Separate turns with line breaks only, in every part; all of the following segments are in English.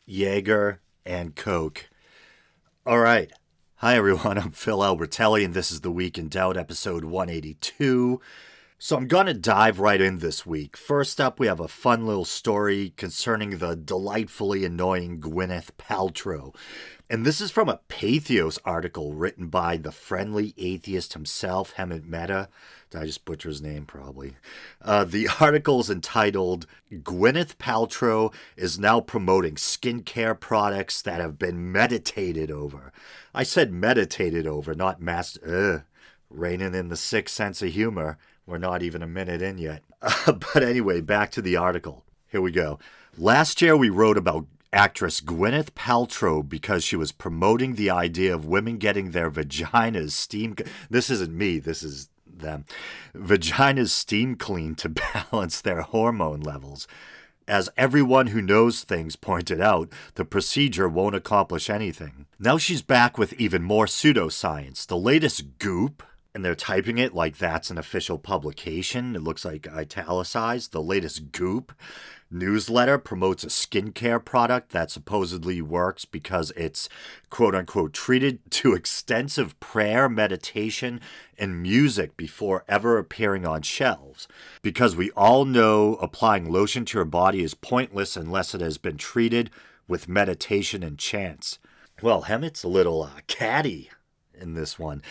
Jaeger, and Coke. All right. Hi, everyone. I'm Phil Albertelli, and this is The Week in Doubt, episode 182. So I'm going to dive right in this week. First up, we have a fun little story concerning the delightfully annoying Gwyneth Paltrow. And this is from a Pathos article written by the friendly atheist himself, Hemant Mehta. Did I just butcher his name? Probably. The article is entitled, Gwyneth Paltrow is now promoting skincare products that have been meditated over. I said meditated over, not reining in the sixth sense of humor. We're not even a minute in yet. But anyway, back to the article. Here we go. Last year we wrote about actress Gwyneth Paltrow because she was promoting the idea of women getting their vaginas steam. This isn't me, this is them. Vaginas steam cleaned to balance their hormone levels. As everyone who knows things pointed out, the procedure won't accomplish anything. Now she's back with even more pseudoscience. The latest goop, and they're typing it like that's an official publication. It looks like italicized. The latest Goop newsletter promotes a skincare product that supposedly works because it's quote-unquote treated to extensive prayer, meditation, and music before ever appearing on shelves. Because we all know applying lotion to your body is pointless unless it has been treated with meditation and chants. Well, Hemit's a little catty in this one.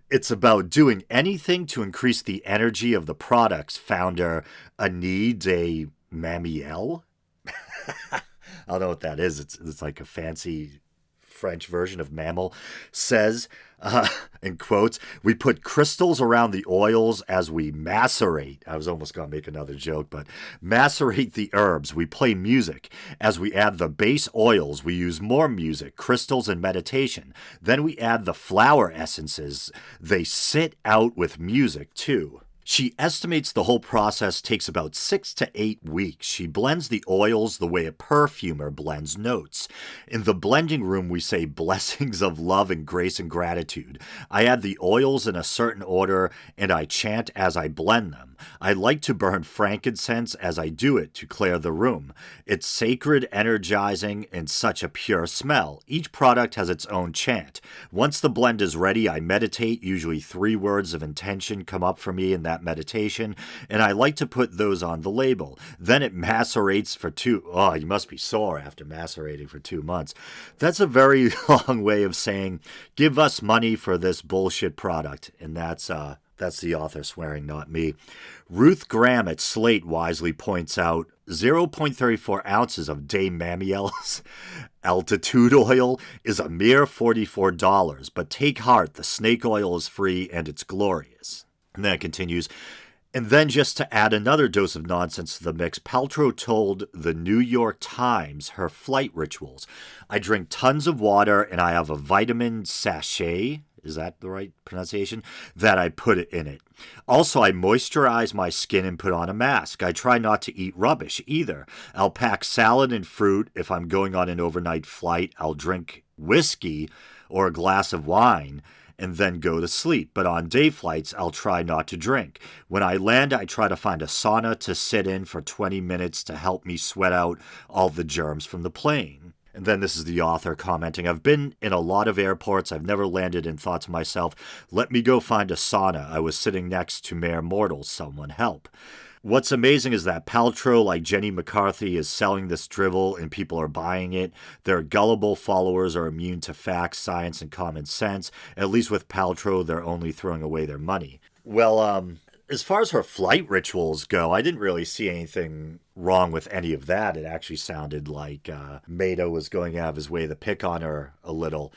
It's about doing anything to increase the energy of the products, founder Annie de Mamiel. I don't know what that is. It's like a fancy French version of mammal, says, in quotes, we put crystals around the oils as we macerate. I was almost going to make another joke, but macerate the herbs. We play music. As we add the base oils, we use more music, crystals, and meditation. Then we add the flower essences. They sit out with music, too. She estimates the whole process takes about 6 to 8 weeks. She blends the oils the way a perfumer blends notes. In the blending room, we say blessings of love and grace and gratitude. I add the oils in a certain order, and I chant as I blend them. I like to burn frankincense as I do it to clear the room. It's sacred, energizing, and such a pure smell. Each product has its own chant. Once the blend is ready, I meditate. Usually 3 words of intention come up for me in that meditation, and I like to put those on the label. Then it macerates for you must be sore after macerating for 2 months. That's a very long way of saying, give us money for this bullshit product. And that's the author swearing, not me. Ruth Graham at Slate wisely points out 0.34 ounces of Dame Mamiel's altitude oil is a mere $44, but take heart, the snake oil is free and it's glorious. And then it continues, and then just to add another dose of nonsense to the mix, Paltrow told the New York Times her flight rituals. I drink tons of water and I have a vitamin sachet, is that the right pronunciation, that I put it in it. Also, I moisturize my skin and put on a mask. I try not to eat rubbish either. I'll pack salad and fruit. If I'm going on an overnight flight, I'll drink whiskey or a glass of wine and then go to sleep. But on day flights, I'll try not to drink. When I land, I try to find a sauna to sit in for 20 minutes to help me sweat out all the germs from the plane. And then this is the author commenting, I've been in a lot of airports. I've never landed and thought to myself, let me go find a sauna. I was sitting next to mere mortals. Someone help. What's amazing is that Paltrow, like Jenny McCarthy, is selling this drivel and people are buying it. Their gullible followers are immune to facts, science, and common sense. At least with Paltrow, they're only throwing away their money. Well, as far as her flight rituals go, I didn't really see anything wrong with any of that. It actually sounded like Maida was going out of his way to pick on her a little.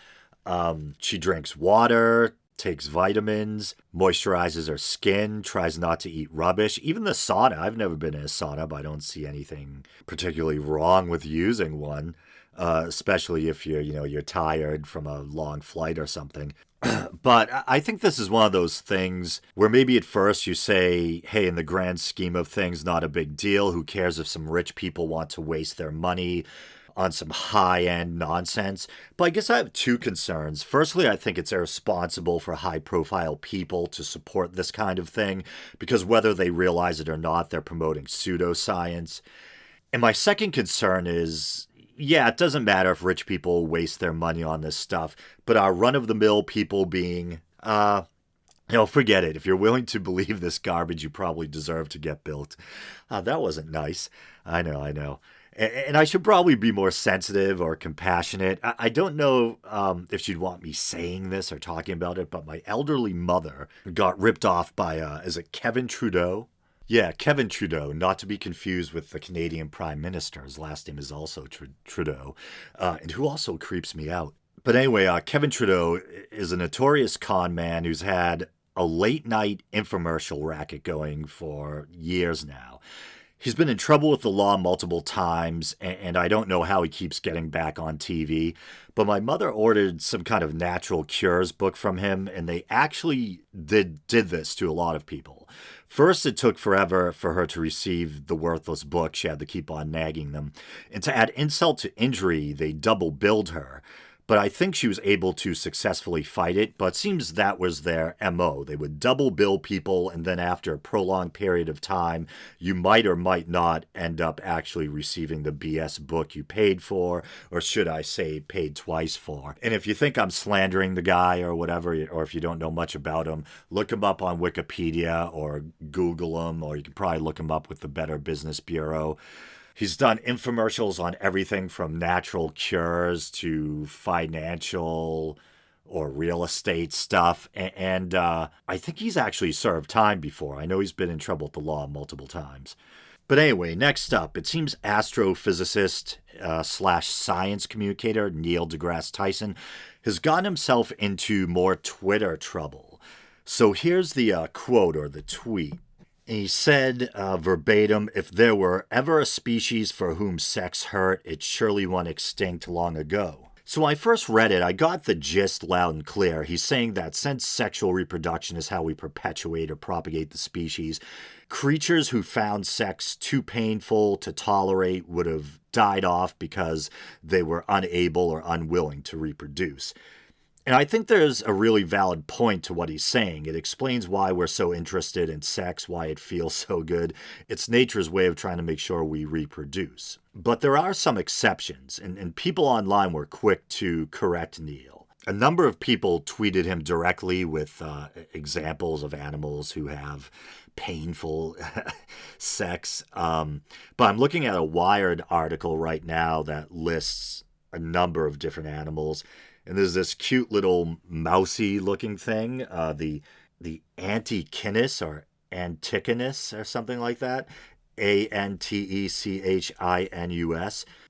She drinks water, takes vitamins, moisturizes her skin, tries not to eat rubbish. Even the sauna. I've never been in a sauna, but I don't see anything particularly wrong with using one, especially if you're tired from a long flight or something. But I think this is one of those things where maybe at first you say, hey, in the grand scheme of things, not a big deal. Who cares if some rich people want to waste their money on some high-end nonsense? But I guess I have 2 concerns. Firstly, I think it's irresponsible for high-profile people to support this kind of thing, because whether they realize it or not, they're promoting pseudoscience. And my second concern is, yeah, it doesn't matter if rich people waste their money on this stuff, but our run-of-the-mill people being, forget it. If you're willing to believe this garbage, you probably deserve to get built. That wasn't nice. I know, I know. And I should probably be more sensitive or compassionate. I don't know if she'd want me saying this or talking about it, but my elderly mother got ripped off by, is it Kevin Trudeau? Yeah, Kevin Trudeau, not to be confused with the Canadian Prime Minister. His last name is also Trudeau, and who also creeps me out. But anyway, Kevin Trudeau is a notorious con man who's had a late night infomercial racket going for years now. He's been in trouble with the law multiple times, and I don't know how he keeps getting back on TV. But my mother ordered some kind of natural cures book from him, and they actually did this to a lot of people. First, it took forever for her to receive the worthless book. She had to keep on nagging them. And to add insult to injury, they double billed her. But I think she was able to successfully fight it, but it seems that was their MO. They would double bill people, and then after a prolonged period of time, you might or might not end up actually receiving the BS book you paid for, or should I say paid twice for. And if you think I'm slandering the guy or whatever, or if you don't know much about him, look him up on Wikipedia or Google him, or you can probably look him up with the Better Business Bureau. He's done infomercials on everything from natural cures to financial or real estate stuff. And I think he's actually served time before. I know he's been in trouble with the law multiple times. But anyway, next up, it seems astrophysicist slash science communicator Neil deGrasse Tyson has gotten himself into more Twitter trouble. So here's the quote or the tweet. He said verbatim, if there were ever a species for whom sex hurt, it's surely one extinct long ago. So when I first read it, I got the gist loud and clear. He's saying that since sexual reproduction is how we perpetuate or propagate the species, creatures who found sex too painful to tolerate would have died off because they were unable or unwilling to reproduce. And I think there's a really valid point to what he's saying. It explains why we're so interested in sex, why it feels so good. It's nature's way of trying to make sure we reproduce. But there are some exceptions, and people online were quick to correct Neil. A number of people tweeted him directly with examples of animals who have painful sex. But I'm looking at a Wired article right now that lists a number of different animals. And there's this cute little mousy looking thing, the Antechinus or Antichinus or something like that. Antechinus.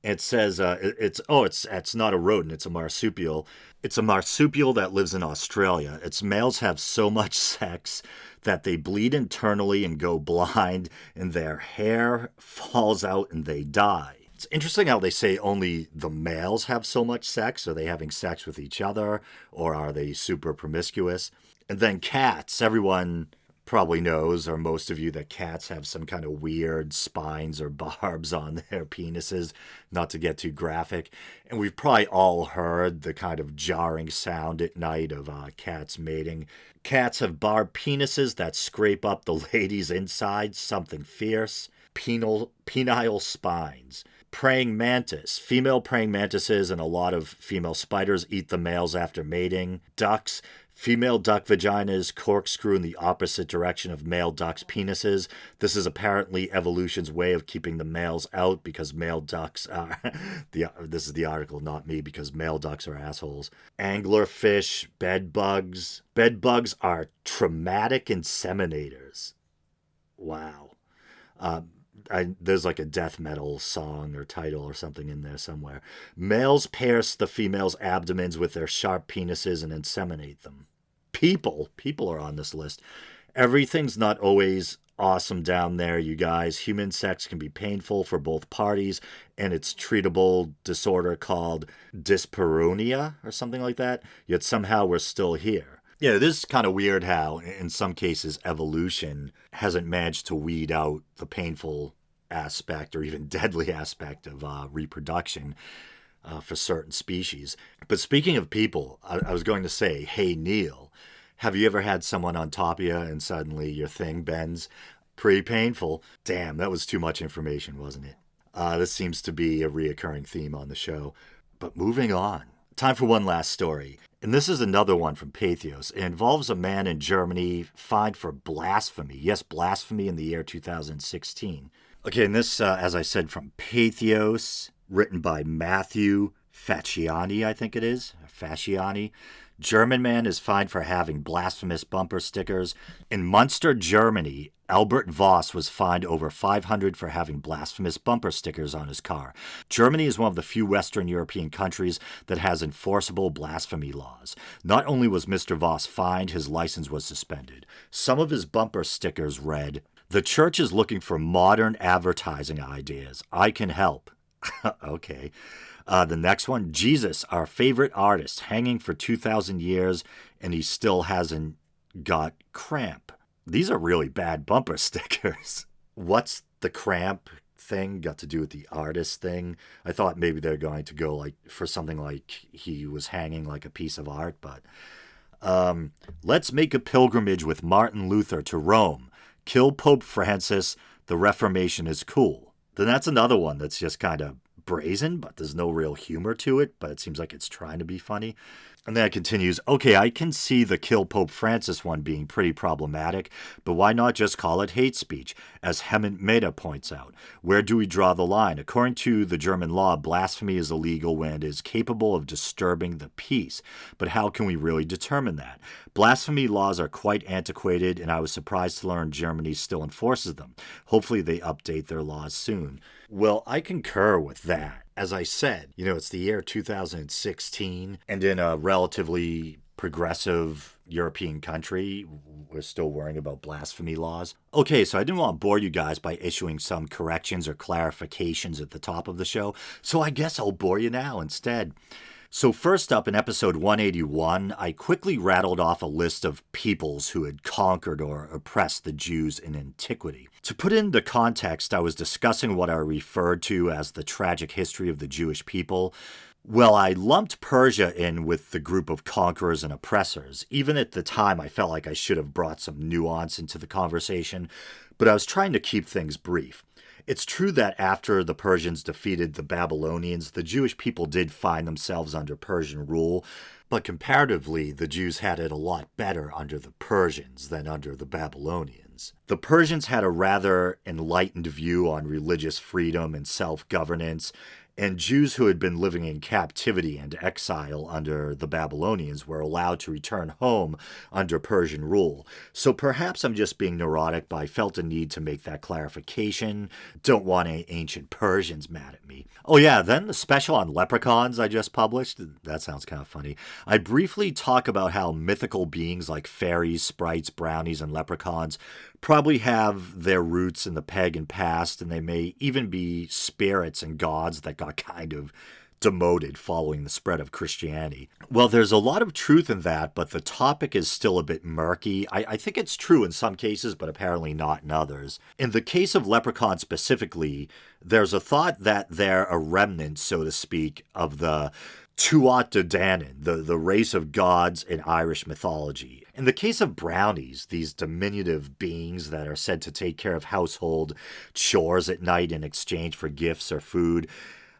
It says it's not a rodent, it's a marsupial. It's a marsupial that lives in Australia. Its males have so much sex that they bleed internally and go blind, and their hair falls out and they die. It's interesting how they say only the males have so much sex. Are they having sex with each other, or are they super promiscuous? And then cats. Everyone probably knows, or most of you, that cats have some kind of weird spines or barbs on their penises, not to get too graphic. And we've probably all heard the kind of jarring sound at night of cats mating. Cats have barbed penises that scrape up the lady's inside, something fierce. Penile spines. Praying mantis. Female praying mantises and a lot of female spiders eat the males after mating. Ducks. Female duck vaginas corkscrew in the opposite direction of male ducks' penises. This is apparently evolution's way of keeping the males out because male ducks are... this is the article, not me, because male ducks are assholes. Anglerfish, bedbugs. Bedbugs are traumatic inseminators. Wow. There's like a death metal song or title or something in there somewhere. Males pierce the females' abdomens with their sharp penises and inseminate them. People are on this list. Everything's not always awesome down there, you guys. Human sex can be painful for both parties, and it's treatable disorder called dyspareunia or something like that. Yet somehow we're still here. Yeah, it is kind of weird how, in some cases, evolution hasn't managed to weed out the painful aspect or even deadly aspect of reproduction for certain species. But speaking of people, I was going to say, hey, Neil, have you ever had someone on top of you and suddenly your thing bends? Pretty painful. Damn, that was too much information, wasn't it? This seems to be a reoccurring theme on the show. But moving on. Time for one last story. And this is another one from Pathos. It involves a man in Germany fined for blasphemy. Yes, blasphemy in the year 2016. Okay, and this, as I said, from Pathos, written by Matthew Facciani, I think it is. Fasciani. German man is fined for having blasphemous bumper stickers. In Munster, Germany, Albert Voss was fined over 500 for having blasphemous bumper stickers on his car. Germany is one of the few Western European countries that has enforceable blasphemy laws. Not only was Mr. Voss fined, his license was suspended. Some of his bumper stickers read, "The church is looking for modern advertising ideas. I can help." Okay. The next one, Jesus, our favorite artist, hanging for 2,000 years, and he still hasn't got cramp. These are really bad bumper stickers. What's the cramp thing got to do with the artist thing? I thought maybe they're going to go like for something like he was hanging like a piece of art, but let's make a pilgrimage with Martin Luther to Rome. Kill Pope Francis. The Reformation is cool. Then that's another one that's just kind of brazen, but there's no real humor to it, but it seems like it's trying to be funny. And then it continues, okay, I can see the Kill Pope Francis one being pretty problematic, but why not just call it hate speech? As Hemant Mehta points out, where do we draw the line? According to the German law, blasphemy is illegal when it is capable of disturbing the peace. But how can we really determine that? Blasphemy laws are quite antiquated, and I was surprised to learn Germany still enforces them. Hopefully they update their laws soon. Well, I concur with that. As I said, it's the year 2016, and in a relatively progressive European country, we're still worrying about blasphemy laws. Okay, so I didn't want to bore you guys by issuing some corrections or clarifications at the top of the show, so I guess I'll bore you now instead. So first up, in episode 181, I quickly rattled off a list of peoples who had conquered or oppressed the Jews in antiquity. To put into context, I was discussing what I referred to as the tragic history of the Jewish people. Well, I lumped Persia in with the group of conquerors and oppressors. Even at the time, I felt like I should have brought some nuance into the conversation, but I was trying to keep things brief. It's true that after the Persians defeated the Babylonians, the Jewish people did find themselves under Persian rule, but comparatively, the Jews had it a lot better under the Persians than under the Babylonians. The Persians had a rather enlightened view on religious freedom and self-governance, and Jews who had been living in captivity and exile under the Babylonians were allowed to return home under Persian rule. So perhaps I'm just being neurotic, but I felt a need to make that clarification. Don't want any ancient Persians mad at me. Oh yeah, then the special on leprechauns I just published. That sounds kind of funny. I briefly talk about how mythical beings like fairies, sprites, brownies, and leprechauns probably have their roots in the pagan past, and they may even be spirits and gods that got kind of demoted following the spread of Christianity. Well, there's a lot of truth in that, but the topic is still a bit murky. I think it's true in some cases, but apparently not in others. In the case of leprechauns specifically, there's a thought that they're a remnant, so to speak, of the Tuat de Danann, the race of gods in Irish mythology. In the case of brownies, these diminutive beings that are said to take care of household chores at night in exchange for gifts or food,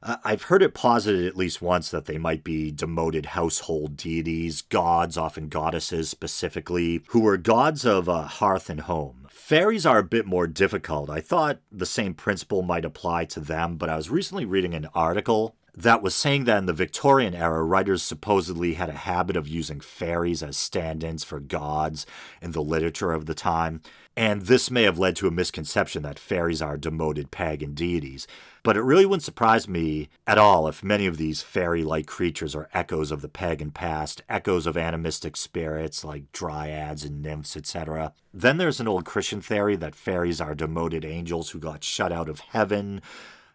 I've heard it posited at least once that they might be demoted household deities, gods, often goddesses specifically, who were gods of hearth and home. Fairies are a bit more difficult. I thought the same principle might apply to them, but I was recently reading an article that was saying that in the Victorian era, writers supposedly had a habit of using fairies as stand-ins for gods in the literature of the time, and this may have led to a misconception that fairies are demoted pagan deities. But it really wouldn't surprise me at all if many of these fairy-like creatures are echoes of the pagan past, echoes of animistic spirits like dryads and nymphs, etc. Then there's an old Christian theory that fairies are demoted angels who got shut out of heaven,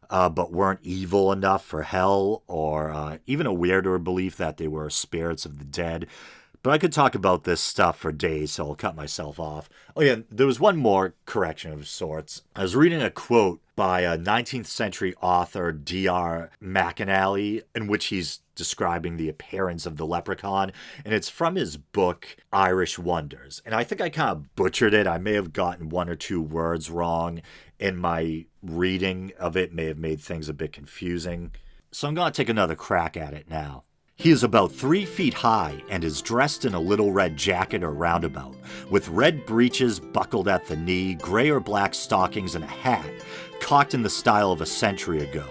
but weren't evil enough for hell, or even a weirder belief that they were spirits of the dead. But I could talk about this stuff for days, so I'll cut myself off. Oh yeah, there was one more correction of sorts. I was reading a quote by a 19th century author, D.R. McAnally, in which he's describing the appearance of the leprechaun, and it's from his book, Irish Wonders. And I think I kind of butchered it. I may have gotten one or two words wrong, and my reading of it may have made things a bit confusing. So I'm going to take another crack at it now. He is about 3 feet high and is dressed in a little red jacket or roundabout, with red breeches buckled at the knee, gray or black stockings, and a hat, cocked in the style of a century ago,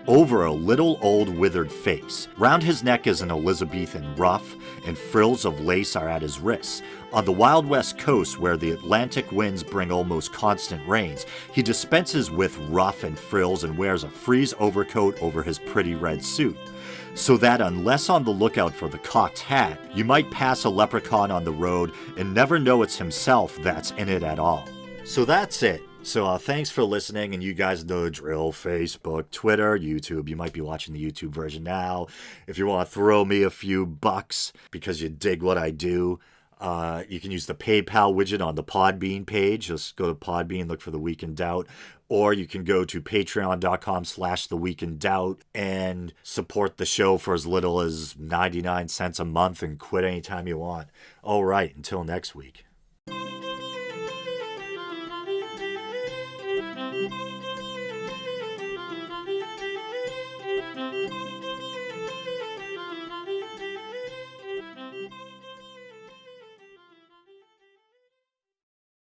over a little old withered face. Round his neck is an Elizabethan ruff, and frills of lace are at his wrists. On the wild west coast, where the Atlantic winds bring almost constant rains, he dispenses with ruff and frills and wears a frieze overcoat over his pretty red suit. So that unless on the lookout for the cocked hat, you might pass a leprechaun on the road and never know it's himself that's in it at all. So that's it. So thanks for listening, and you guys know the drill. Facebook, Twitter, YouTube. You might be watching the YouTube version now. If you want to throw me a few bucks because you dig what I do, you can use the PayPal widget on the Podbean page. Just go to Podbean, look for The Week in Doubt. Or you can go to patreon.com/The Week in Doubt and support the show for as little as 99 cents a month and quit anytime you want. All right, until next week.